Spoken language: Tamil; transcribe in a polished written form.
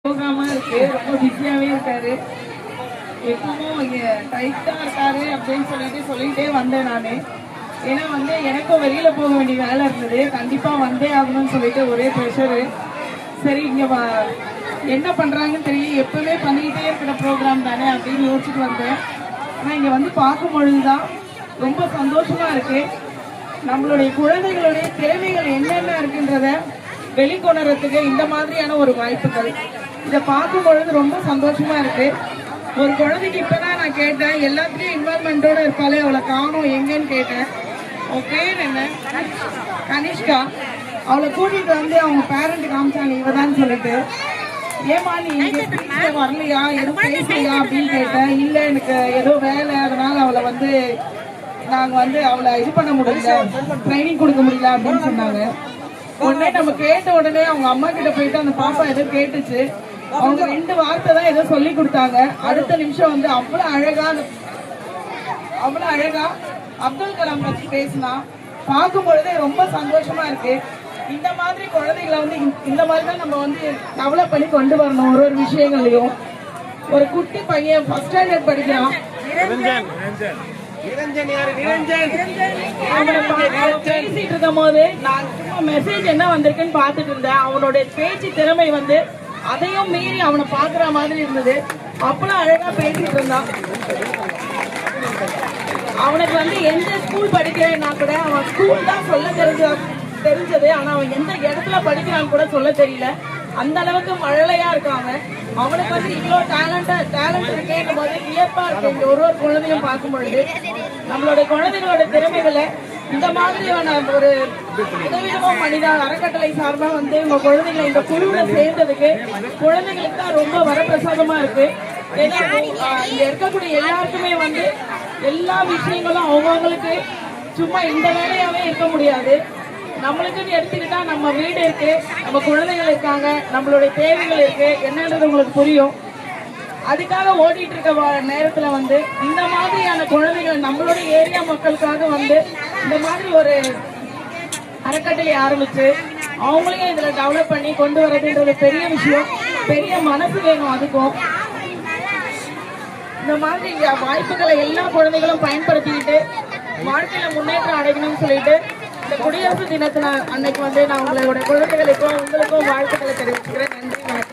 போகாம இருக்கு, ரொம்ப பிஸியாவே இருக்காரு. எப்பவும் டைட்டா இருக்காரு அப்படின்னு சொல்லிட்டே வந்தேன் நானு. ஏன்னா எனக்கும் வெளியில போக வேண்டிய வேலை இருந்தது, கண்டிப்பா வந்தே ஆகணும்னு சொல்லிட்டு ஒரே ப்ரெஷரு. சரி இங்க என்ன பண்றாங்கன்னு தெரியும், எப்பவுமே பண்ணிக்கிட்டே இருக்கிற ப்ரோக்ராம் தானே அப்படின்னு யோசிச்சுட்டு வந்தேன். ஆனா இங்க பார்க்கும் பொழுதுதான் ரொம்ப சந்தோஷமா இருக்கு. நம்மளுடைய குழந்தைகளுடைய திறமைகள் என்னென்ன இருக்குன்றத வெளிக்கொணரத்துக்கு இந்த மாதிரியான ஒரு வாய்ப்புகள் இதை பார்க்கும் பொழுது ரொம்ப சந்தோஷமா இருக்கு. ஒரு குழந்தைக்கு இப்பதான் நான் கேட்டேன், எல்லாத்துலயும் இன்வால்மெண்டோட இருப்பாளே அவளை காணும் எங்கன்னு கேட்டேன். அவன் பேர் என்ன? கனிஷ்கா. அவளை கூட்டிட்டு அவங்க பேரண்ட் காமிச்சாங்க இவதான் சொல்லிட்டு. ஏமா நீ இங்க வரலையா, எதுவும் பேசலையா அப்படின்னு கேட்டேன். இல்ல எனக்கு ஏதோ வேலை, அதனால அவளை நாங்க அவளை இது பண்ண முடியல, ட்ரைனிங் கொடுக்க முடியல அப்படின்னு சொன்னாங்க. உடனே நம்ம கேட்ட உடனே அவங்க அம்மா கிட்ட போயிட்டு அந்த பாப்பா ஏதோ கேட்டுச்சு. அவங்க 2 வார்த்தை தான் ஏதோ சொல்லி கொடுத்தாங்க. அடுத்த நிமிஷம் அவ்வளவு அழகா அப்துல் கலாம் பத்தி பேசினா பார்க்கும் பொழுதே ரொம்ப சந்தோஷமா இருக்கு. இந்த மாதிரி குழந்தைகளை இந்த மாதிரி தான் நம்ம டெவலப் பண்ணி கொண்டு வரணும். ஒரு விஷயங்களையும் ஒரு குட்டி பையன் ஃபர்ஸ்ட் ஸ்டாண்டர்ட் படிக்கிறான். பேசிட்டு இருக்கும் போது நான் சும்மா மெசேஜ் என்ன வந்திருக்குன்னு பாத்துட்டு இருந்தேன். அவனுடைய பேச்சு திறமை அதையும் மீறி அவனை பாக்குற மாதிரி இருந்தது. அப்பெல்லாம் அழகா பேசிட்டு இருந்தான். அவனுக்கு எந்த ஸ்கூல் படிக்கிறேன்னா கூட அவன் ஸ்கூல் தான் சொல்ல தெரிஞ்சது. ஆனா அவன் எந்த இடத்துல படிக்கிறான்னு கூட சொல்ல தெரியல. அந்த அளவுக்கு மழலையா இருக்காங்க. அவனுக்கு இவ்வளவு டேலண்ட் இருக்கேன் போது வியப்பா இருக்கு. ஒரு குழந்தையும் பார்க்கும் பொழுது நம்மளுடைய குழந்தைகளோட திறமைகளை இந்த மாதிரியான ஒரு உதவிடமும் மனிதா அறக்கட்டளை சார்பா உங்க குழந்தைகளை இந்த குழுவுல சேர்ந்ததுக்கு குழந்தைகளுக்கு தான் ரொம்ப வரப்பிரசாதமா இருக்கு. ஏன்னா இங்க இருக்கக்கூடிய எல்லாருக்குமே எல்லா விஷயங்களும் அவங்களுக்கு சும்மா இந்த வேலையாவே இருக்க முடியாது. நம்மளுக்குன்னு எடுத்துக்கிட்டா நம்ம வீடு இருக்கு, நம்ம குழந்தைகள் இருக்காங்க, நம்மளுடைய தேவைகள் இருக்கு, என்னன்றது உங்களுக்கு புரியும். அதுக்காக ஓடிட்டு இருக்க நேரத்துல இந்த மாதிரியான குழந்தைகள் நம்மளுடைய ஏரியா மக்களுக்காக இந்த மாதிரி ஒரு அறக்கட்டளை ஆரம்பிச்சு அவங்களையும் இதுல டெவலப் பண்ணி கொண்டு வரதுன்றது பெரிய விஷயம். பெரிய மனசு வேணும். அதுக்கும் இந்த மாதிரி வாய்ப்புகளை எல்லா குழந்தைகளும் பயன்படுத்திக்கிட்டு வாழ்க்கையில முன்னேற்றம் அடையணும்னு சொல்லிட்டு இந்த குடியரசு தினத்துல அன்னைக்கு நான் உங்களுடைய குழந்தைகளுக்கும் உங்களுக்கும் வாழ்த்துக்களை தெரிவிச்சுக்கிறேன். நன்றி.